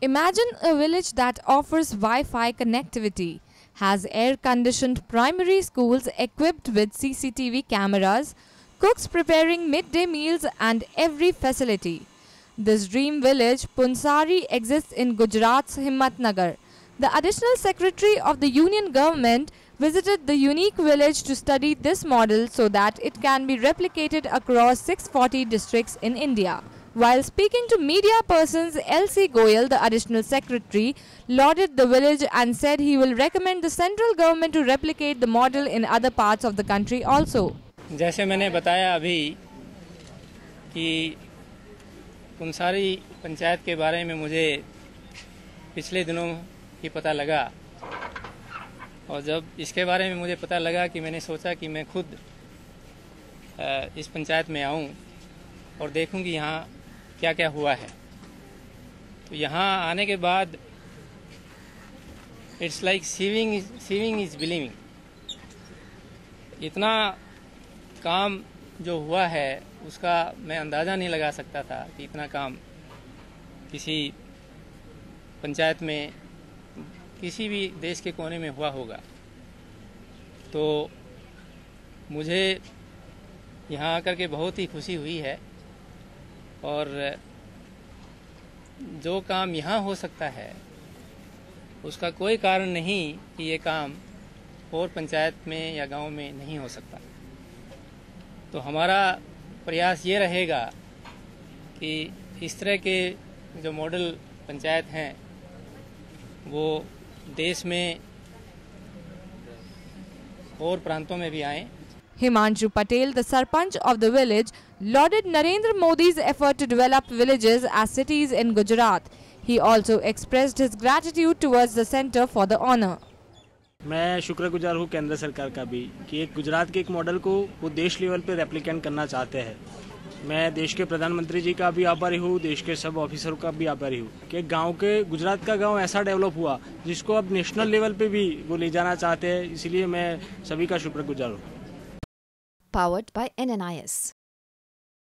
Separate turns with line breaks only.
Imagine a village that offers Wi-Fi connectivity, has air-conditioned primary schools equipped with CCTV cameras, cooks preparing midday meals and every facility. This dream village, Punsari, exists in Gujarat's Himmatnagar. The Additional Secretary of the Union Government visited the unique village to study this model so that it can be replicated across 640 districts in India. While speaking to media persons, L.C. Goyal, the Additional Secretary, lauded the village and said he will recommend the central government to replicate the model in other parts of the country also.
जैसे मैंने बताया अभी कि पुंसारी पंचायत के बारे में मुझे पिछले दिनों ही पता लगा, और जब इसके बारे में मुझे पता लगा कि मैंने सोचा कि मैं खुद इस पंचायत में आऊं और देखूं कि यहाँ क्या क्या हुआ है। तो यहाँ आने के बाद it's like seeing is believing. इतना काम जो हुआ है उसका मैं अंदाज़ा नहीं लगा सकता था कि इतना काम किसी पंचायत में किसी भी देश के कोने में हुआ होगा। तो मुझे यहाँ आकर के बहुत ही खुशी हुई है, और जो काम यहाँ हो सकता है उसका कोई कारण नहीं कि ये काम और पंचायत में या गांव में नहीं हो सकता। तो हमारा प्रयास ये रहेगा कि इस तरह के जो मॉडल पंचायत हैं वो देश में और प्रांतों में भी आएं।
Himanshu Patel, the Sarpanch of the village, lauded Narendra Modi's effort to develop villages as cities in Gujarat. He also expressed his gratitude towards the centre for the honour.
मैं शुक्रगुजार हूँ केंद्र सरकार का भी कि एक गुजरात के एक मॉडल को वो देश लेवल पे रेप्लिकेट करना चाहते हैं। मैं देश के प्रधानमंत्री जी का भी आभारी हूँ, देश के सब ऑफिसरों का भी आभारी हूँ कि गांव के गुजरात का गांव ऐसा डेवलप हुआ जिसको अब नेशनल लेवल पे भी वो ले जाना चाहते हैं। इसलिए मैं सभी का शुक्रगुजार हूँ।
Powered by NNIS.